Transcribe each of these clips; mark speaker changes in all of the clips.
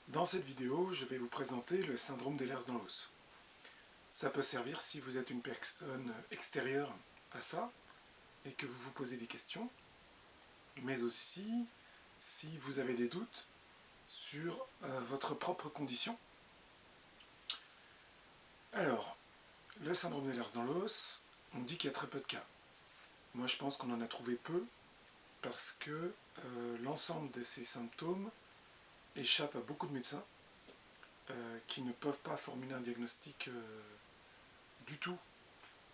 Speaker 1: Dans cette vidéo, je vais vous présenter le syndrome d'Ehlers dans l'os. Ça peut servir si vous êtes une personne extérieure à ça et que vous vous posez des questions, mais aussi si vous avez des doutes sur votre propre condition. Alors, le syndrome d'Ehlers dans l'os, on dit qu'il y a très peu de cas. Moi, je pense qu'on en a trouvé peu parce que l'ensemble de ces symptômes échappe à beaucoup de médecins qui ne peuvent pas formuler un diagnostic du tout,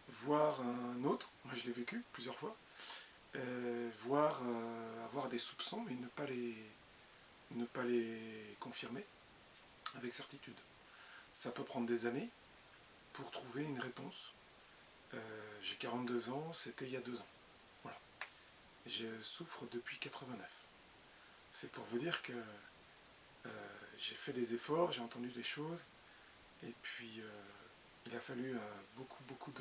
Speaker 1: voire un autre, moi je l'ai vécu plusieurs fois, voire avoir des soupçons mais ne pas les confirmer avec certitude. Ça peut prendre des années pour trouver une réponse. J'ai 42 ans, c'était il y a 2 ans. Voilà. Je souffre depuis 89. C'est pour vous dire que j'ai fait des efforts, j'ai entendu des choses, et puis il a fallu beaucoup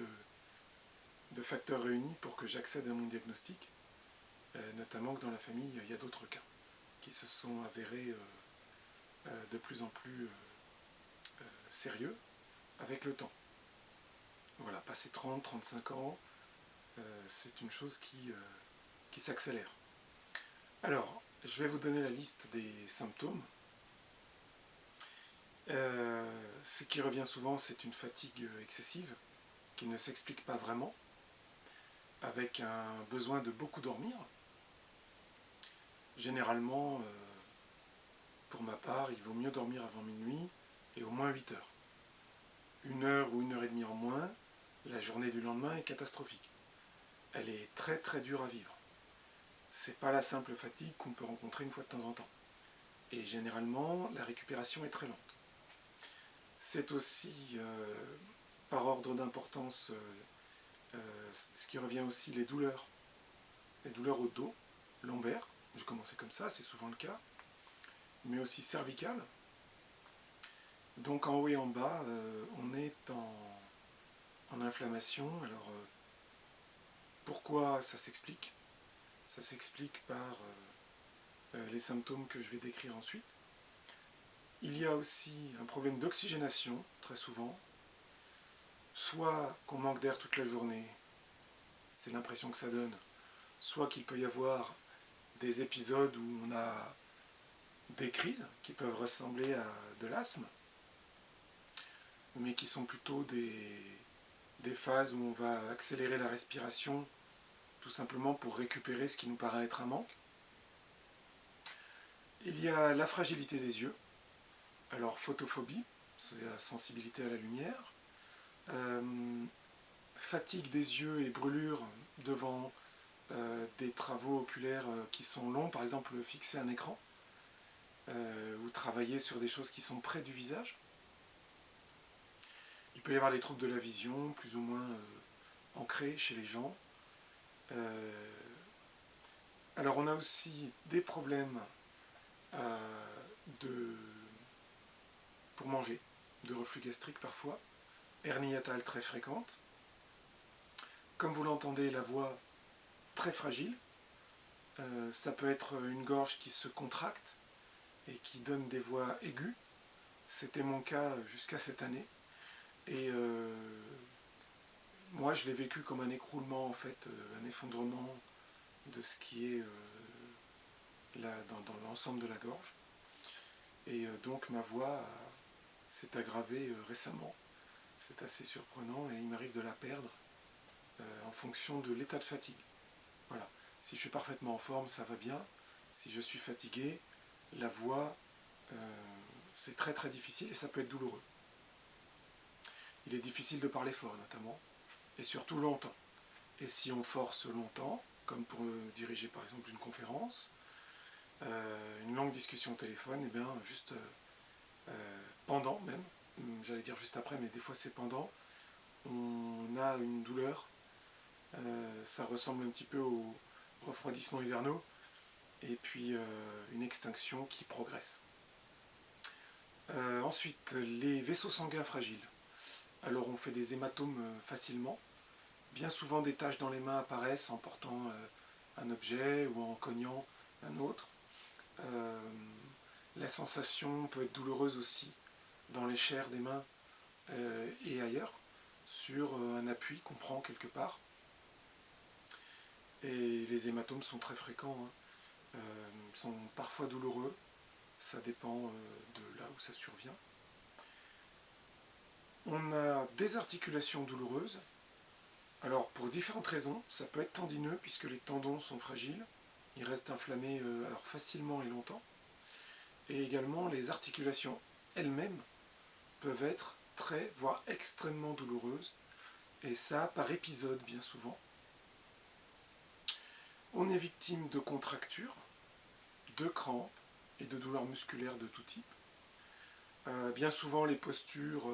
Speaker 1: de facteurs réunis pour que j'accède à mon diagnostic, notamment que dans la famille, il y a d'autres cas qui se sont avérés de plus en plus sérieux avec le temps. Voilà, passé 30-35 ans, c'est une chose qui s'accélère. Alors, je vais vous donner la liste des symptômes. Ce qui revient souvent, c'est une fatigue excessive qui ne s'explique pas vraiment, avec un besoin de beaucoup dormir. Généralement, pour ma part, il vaut mieux dormir avant minuit et au moins 8 heures. 1 heure ou 1 heure et demie en moins, la journée du lendemain est catastrophique. Elle est très dure à vivre. C'est pas la simple fatigue qu'on peut rencontrer une fois de temps en temps. Et généralement, la récupération est très lente. C'est aussi, par ordre d'importance, ce qui revient aussi, les douleurs. Les douleurs au dos, lombaires, j'ai commencé comme ça, c'est souvent le cas, mais aussi cervicales. Donc en haut et en bas, on est en inflammation. Alors pourquoi ça s'explique? Ça s'explique par les symptômes que je vais décrire ensuite. Il y a aussi un problème d'oxygénation, très souvent. Soit qu'on manque d'air toute la journée, c'est l'impression que ça donne, soit qu'il peut y avoir des épisodes où on a des crises qui peuvent ressembler à de l'asthme, mais qui sont plutôt des phases où on va accélérer la respiration tout simplement pour récupérer ce qui nous paraît être un manque. Il y a la fragilité des yeux, alors photophobie, c'est la sensibilité à la lumière, fatigue des yeux et brûlure devant des travaux oculaires qui sont longs, par exemple fixer un écran, ou travailler sur des choses qui sont près du visage. Il peut y avoir des troubles de la vision, plus ou moins ancrés chez les gens. Alors on a aussi des problèmes pour manger, de reflux gastrique parfois, hernie hiatale très fréquente. Comme vous l'entendez, la voix très fragile. Ça peut être une gorge qui se contracte et qui donne des voix aiguës. C'était mon cas jusqu'à cette année. Et moi, je l'ai vécu comme un écroulement, en fait, un effondrement de ce qui est là, dans l'ensemble de la gorge. Et donc ma voix s'est aggravée récemment. C'est assez surprenant et il m'arrive de la perdre en fonction de l'état de fatigue. Voilà. Si je suis parfaitement en forme, ça va bien. Si je suis fatigué, la voix, c'est très difficile et ça peut être douloureux. Il est difficile de parler fort notamment, et surtout longtemps. Et si on force longtemps, comme pour diriger par exemple une conférence, une longue discussion au téléphone, et bien juste pendant même, j'allais dire juste après, mais des fois c'est pendant, on a une douleur, ça ressemble un petit peu au refroidissement hivernaux, et puis une extinction qui progresse. Ensuite, les vaisseaux sanguins fragiles. Alors on fait des hématomes facilement. Bien souvent des taches dans les mains apparaissent en portant un objet ou en cognant un autre. La sensation peut être douloureuse aussi dans les chairs des mains et ailleurs, sur un appui qu'on prend quelque part. Et les hématomes sont très fréquents, hein. Sont parfois douloureux, ça dépend de là où ça survient. On a des articulations douloureuses, alors pour différentes raisons. Ça peut être tendineux puisque les tendons sont fragiles, ils restent inflammés alors facilement et longtemps. Et également les articulations elles-mêmes peuvent être très, voire extrêmement douloureuses, et ça par épisode bien souvent. On est victime de contractures, de crampes et de douleurs musculaires de tout type. Bien souvent les postures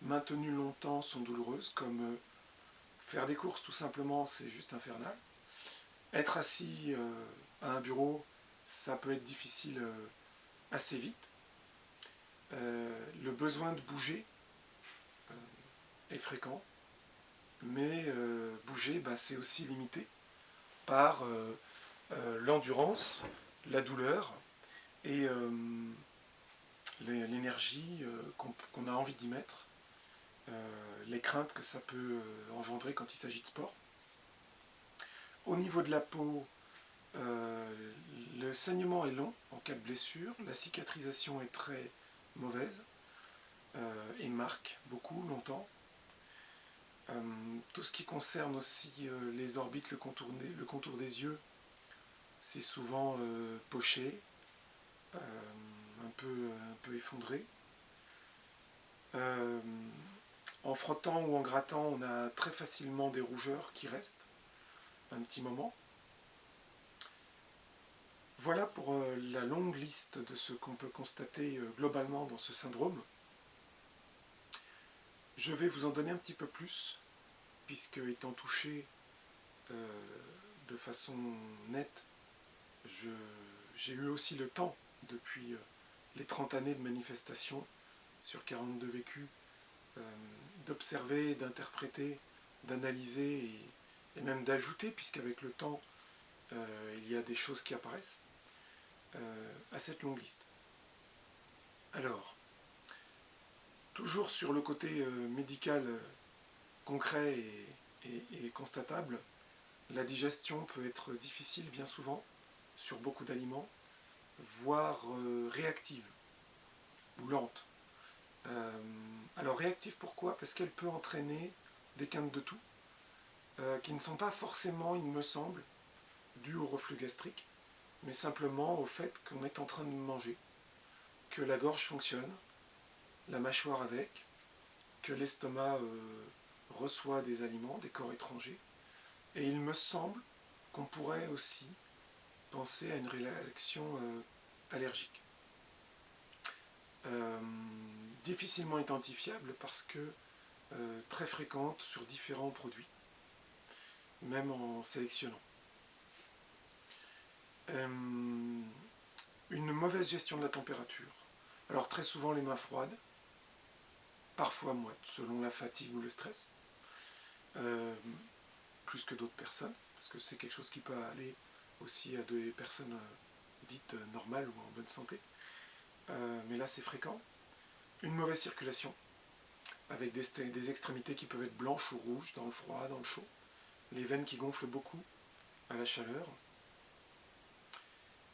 Speaker 1: maintenues longtemps sont douloureuses, comme faire des courses tout simplement, c'est juste infernal. Être assis à un bureau, ça peut être difficile assez vite. Le besoin de bouger est fréquent, mais bouger, c'est aussi limité par l'endurance, la douleur et l'énergie qu'on a envie d'y mettre, les craintes que ça peut engendrer quand il s'agit de sport. Au niveau de la peau, le saignement est long en cas de blessure, la cicatrisation est très mauvaise et marque beaucoup, longtemps. Tout ce qui concerne aussi les orbites, le contour des yeux, c'est souvent poché, un peu effondré. En frottant ou en grattant, on a très facilement des rougeurs qui restent un petit moment. Voilà pour la longue liste de ce qu'on peut constater globalement dans ce syndrome. Je vais vous en donner un petit peu plus, puisque étant touché de façon nette, j'ai eu aussi le temps, depuis les 30 années de manifestation sur 42 vécus, d'observer, d'interpréter, d'analyser et même d'ajouter, puisqu'avec le temps, il y a des choses qui apparaissent, à cette longue liste. Alors, toujours sur le côté médical concret et constatable, la digestion peut être difficile bien souvent sur beaucoup d'aliments, voire réactive ou lente. Alors réactive pourquoi? Parce qu'elle peut entraîner des quintes de toux qui ne sont pas forcément, il me semble, dues au reflux gastrique, mais simplement au fait qu'on est en train de manger, que la gorge fonctionne, la mâchoire avec, que l'estomac reçoit des aliments, des corps étrangers, et il me semble qu'on pourrait aussi penser à une réaction allergique. Difficilement identifiable parce que très fréquente sur différents produits, même en sélectionnant. Une mauvaise gestion de la température. Alors très souvent les mains froides, parfois moites, selon la fatigue ou le stress, plus que d'autres personnes, parce que c'est quelque chose qui peut aller aussi à des personnes dites normales ou en bonne santé. Mais là c'est fréquent. Une mauvaise circulation, avec des extrémités qui peuvent être blanches ou rouges dans le froid, dans le chaud. Les veines qui gonflent beaucoup à la chaleur.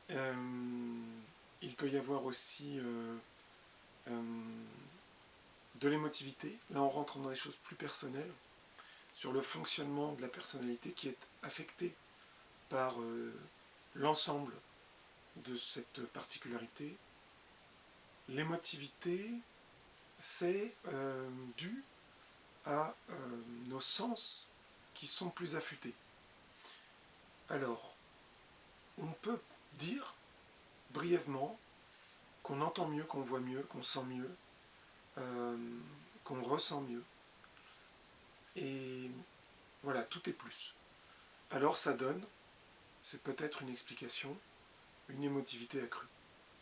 Speaker 1: Il peut y avoir aussi de l'émotivité. Là on rentre dans des choses plus personnelles, sur le fonctionnement de la personnalité qui est affectée par l'ensemble de cette particularité. L'émotivité, c'est dû à nos sens qui sont plus affûtés. Alors, on peut dire brièvement qu'on entend mieux, qu'on voit mieux, qu'on sent mieux, qu'on ressent mieux. Et voilà, tout est plus. Alors ça donne, c'est peut-être une explication, une émotivité accrue.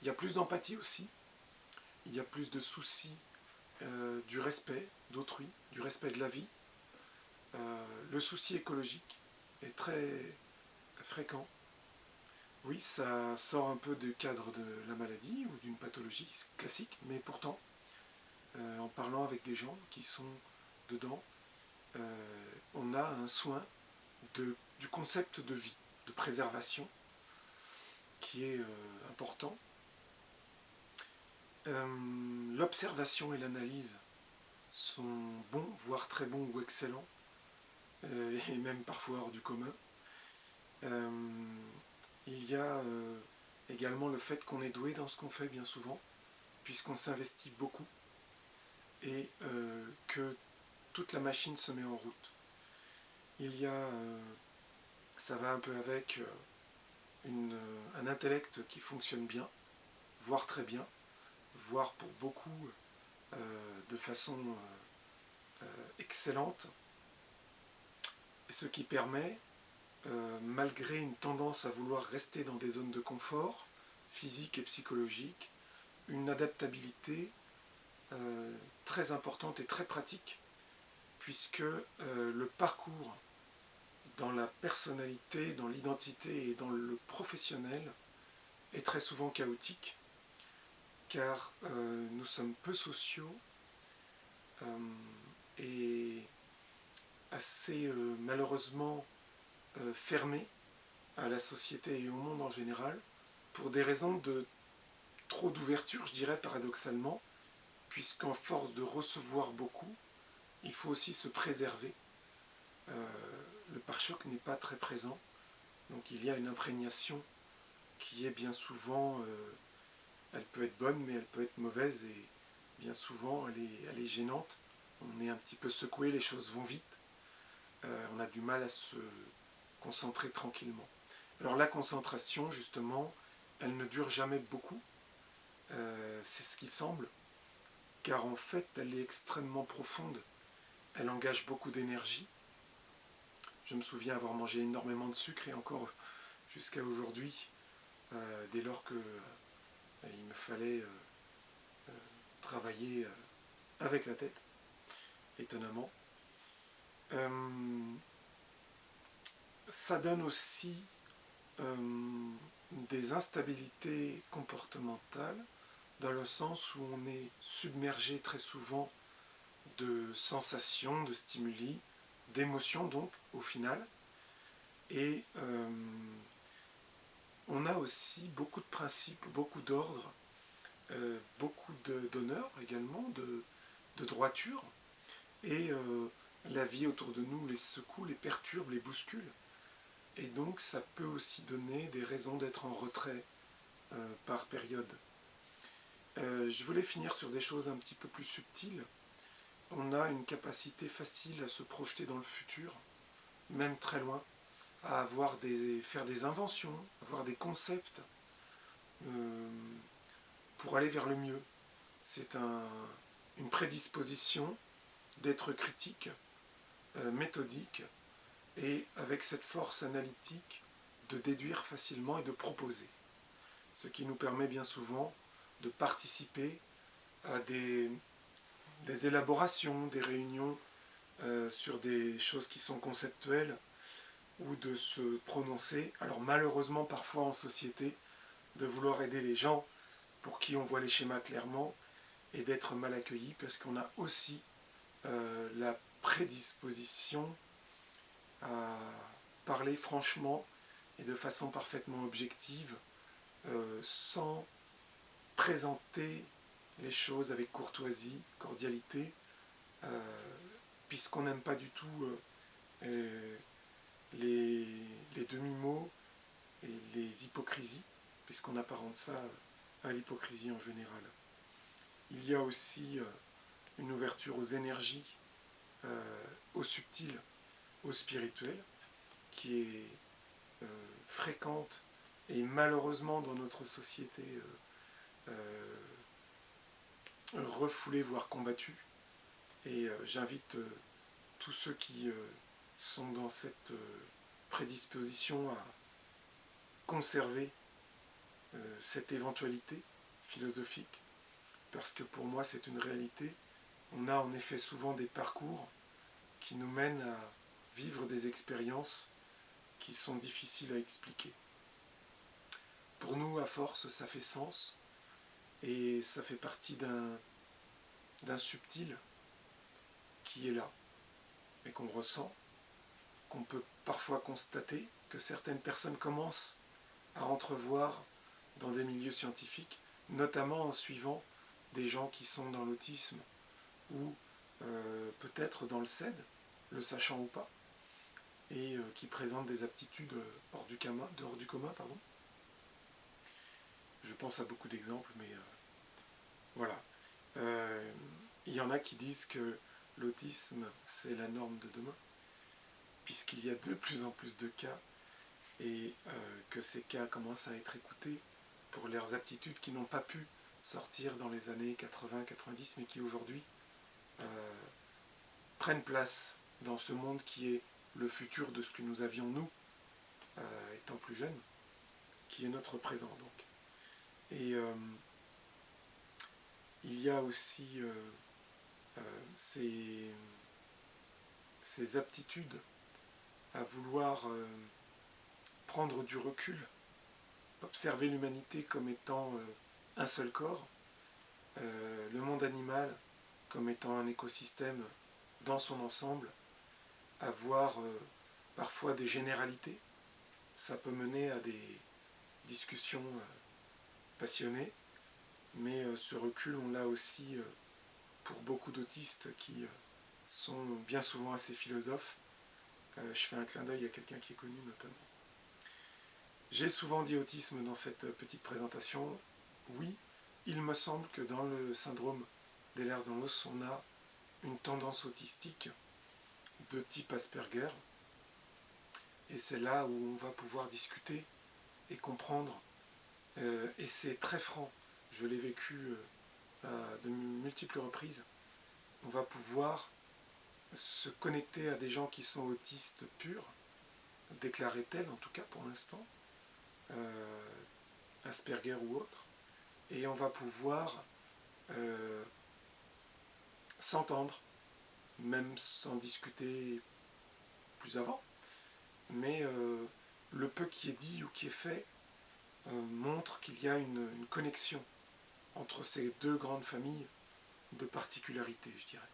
Speaker 1: Il y a plus d'empathie aussi, il y a plus de soucis du respect d'autrui, du respect de la vie. Le souci écologique est très fréquent. Oui, ça sort un peu du cadre de la maladie ou d'une pathologie classique, mais pourtant, en parlant avec des gens qui sont dedans, on a un soin du concept de vie, de préservation, qui est important. L'observation et l'analyse sont bons, voire très bons ou excellents, et même parfois hors du commun. Il y a également le fait qu'on est doué dans ce qu'on fait bien souvent, puisqu'on s'investit beaucoup, et que toute la machine se met en route. Il y a, ça va un peu avec un intellect qui fonctionne bien, voire très bien, voire pour beaucoup de façon excellente, et ce qui permet, malgré une tendance à vouloir rester dans des zones de confort, physique et psychologique, une adaptabilité très importante et très pratique, puisque le parcours dans la personnalité, dans l'identité et dans le professionnel est très souvent chaotique, car nous sommes peu sociaux et assez malheureusement fermés à la société et au monde en général, pour des raisons de trop d'ouverture, je dirais paradoxalement, puisqu'en force de recevoir beaucoup, il faut aussi se préserver. Le pare-choc n'est pas très présent, donc il y a une imprégnation qui est bien souvent, elle peut être bonne, mais elle peut être mauvaise, et bien souvent elle est gênante. On est un petit peu secoué, les choses vont vite, on a du mal à se concentrer tranquillement. Alors la concentration, justement, elle ne dure jamais beaucoup, c'est ce qui semble, car en fait elle est extrêmement profonde, elle engage beaucoup d'énergie. Je me souviens avoir mangé énormément de sucre, et encore jusqu'à aujourd'hui, dès lors que il me fallait travailler avec la tête, étonnamment. Ça donne aussi des instabilités comportementales, dans le sens où on est submergé très souvent de sensations, de stimuli, d'émotions donc au final, et on a aussi beaucoup de principes, beaucoup d'ordre, beaucoup d'honneur également, de droiture, et la vie autour de nous les secoue, les perturbe, les bouscule, et donc ça peut aussi donner des raisons d'être en retrait par période. Je voulais finir sur des choses un petit peu plus subtiles. On a une capacité facile à se projeter dans le futur, même très loin, à faire des inventions, avoir des concepts pour aller vers le mieux. C'est une prédisposition d'être critique, méthodique, et avec cette force analytique de déduire facilement et de proposer. Ce qui nous permet bien souvent de participer à des élaborations, des réunions sur des choses qui sont conceptuelles, ou de se prononcer, alors malheureusement parfois en société, de vouloir aider les gens pour qui on voit les schémas clairement, et d'être mal accueilli parce qu'on a aussi la prédisposition à parler franchement et de façon parfaitement objective, sans présenter les choses avec courtoisie, cordialité, puisqu'on n'aime pas du tout les demi-mots et les hypocrisies, puisqu'on apparente ça à l'hypocrisie en général. Il y a aussi une ouverture aux énergies, au subtil, au spirituel, qui est fréquente et malheureusement dans notre société refoulée, voire combattue. Et j'invite tous ceux qui sont dans cette prédisposition à conserver cette éventualité philosophique, parce que pour moi c'est une réalité. On a en effet souvent des parcours qui nous mènent à vivre des expériences qui sont difficiles à expliquer. pour nous, à force, ça fait sens, et ça fait partie d'un subtil qui est là, et qu'on ressent, qu'on peut parfois constater, que certaines personnes commencent à entrevoir dans des milieux scientifiques, notamment en suivant des gens qui sont dans l'autisme ou peut-être dans le CED, le sachant ou pas, et qui présentent des aptitudes hors du commun. Pardon. Je pense à beaucoup d'exemples, mais voilà. Il y en a qui disent que l'autisme, c'est la norme de demain, puisqu'il y a de plus en plus de cas, et que ces cas commencent à être écoutés pour leurs aptitudes qui n'ont pas pu sortir dans les années 80-90, mais qui aujourd'hui prennent place dans ce monde qui est le futur de ce que nous avions, nous, étant plus jeunes, qui est notre présent. Donc. Et il y a aussi ces aptitudes à vouloir prendre du recul, observer l'humanité comme étant un seul corps, le monde animal comme étant un écosystème dans son ensemble, avoir parfois des généralités. Ça peut mener à des discussions passionnées, mais ce recul, on l'a aussi pour beaucoup d'autistes qui sont bien souvent assez philosophes. Je fais un clin d'œil à quelqu'un qui est connu notamment. J'ai souvent dit autisme dans cette petite présentation. Oui, il me semble que dans le syndrome d'Ehlers-Danlos, on a une tendance autistique de type Asperger. Et c'est là où on va pouvoir discuter et comprendre. Et c'est très franc. Je l'ai vécu à de multiples reprises. On va pouvoir se connecter à des gens qui sont autistes purs, déclarés-elles en tout cas pour l'instant, Asperger ou autre, et on va pouvoir s'entendre, même sans discuter plus avant, mais le peu qui est dit ou qui est fait montre qu'il y a une connexion entre ces deux grandes familles de particularités, je dirais.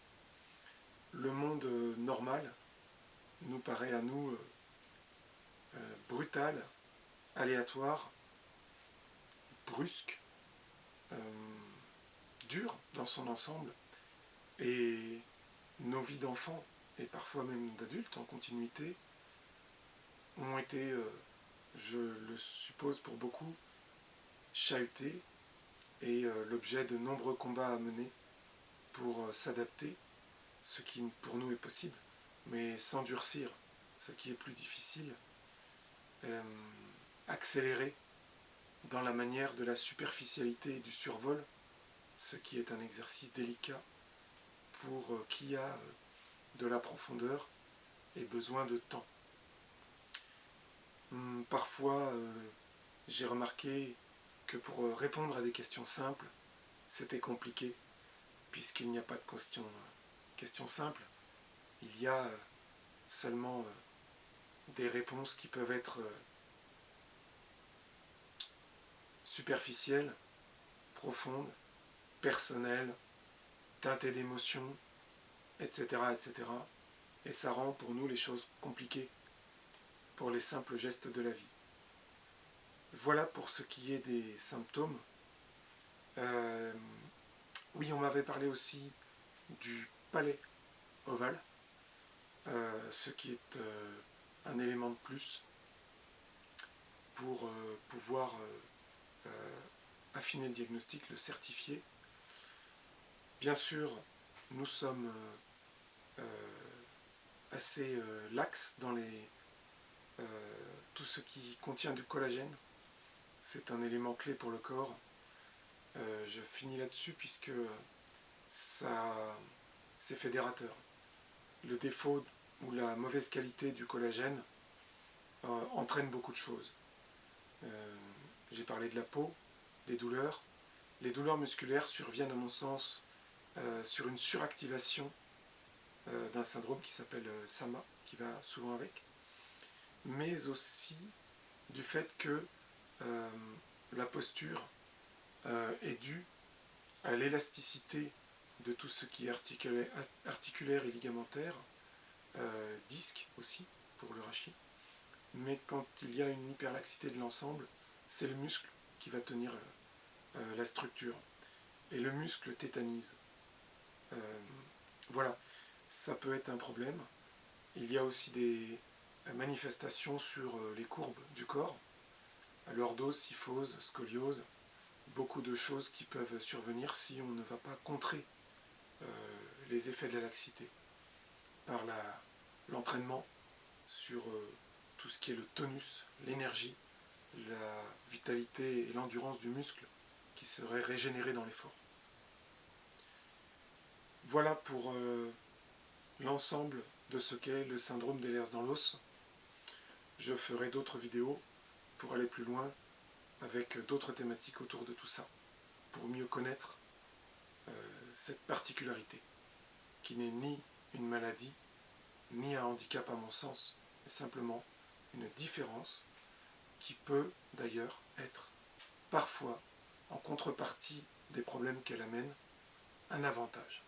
Speaker 1: Le monde normal nous paraît à nous brutal, aléatoire, brusque, dur dans son ensemble, et nos vies d'enfants, et parfois même d'adultes en continuité, ont été, je le suppose pour beaucoup, chahutés, et l'objet de nombreux combats à mener pour s'adapter, ce qui pour nous est possible, mais s'endurcir, ce qui est plus difficile, accélérer dans la manière de la superficialité et du survol, ce qui est un exercice délicat pour qui a de la profondeur et besoin de temps. Parfois, j'ai remarqué que pour répondre à des questions simples, c'était compliqué, puisqu'il n'y a pas de questions simples. Il y a seulement des réponses qui peuvent être superficielles, profondes, personnelles, teintées d'émotions, etc., etc. Et ça rend pour nous les choses compliquées pour les simples gestes de la vie. Voilà pour ce qui est des symptômes. Oui, on m'avait parlé aussi du palais ovale, ce qui est un élément de plus pour pouvoir affiner le diagnostic, le certifier. Bien sûr, nous sommes assez lax dans tout ce qui contient du collagène. C'est un élément clé pour le corps. Je finis là-dessus puisque c'est fédérateur. Le défaut ou la mauvaise qualité du collagène entraîne beaucoup de choses. J'ai parlé de la peau, des douleurs. Les douleurs musculaires surviennent à mon sens sur une suractivation d'un syndrome qui s'appelle SAMA, qui va souvent avec, mais aussi du fait que la posture est due à l'élasticité de tout ce qui est articulaire et ligamentaire, disque aussi pour le rachis, mais quand il y a une hyperlaxité de l'ensemble, c'est le muscle qui va tenir la structure, et le muscle tétanise. Voilà, ça peut être un problème. Il y a aussi des manifestations sur les courbes du corps, lordose, kyphose, scoliose, beaucoup de choses qui peuvent survenir si on ne va pas contrer les effets de la laxité par l'entraînement sur tout ce qui est le tonus, l'énergie, la vitalité et l'endurance du muscle qui serait régénéré dans l'effort. Voilà pour l'ensemble de ce qu'est le syndrome d'Ehlers dans l'os. Je ferai d'autres vidéos pour aller plus loin avec d'autres thématiques autour de tout ça, pour mieux connaître cette particularité, qui n'est ni une maladie, ni un handicap à mon sens, mais simplement une différence qui peut d'ailleurs être parfois, en contrepartie des problèmes qu'elle amène, un avantage.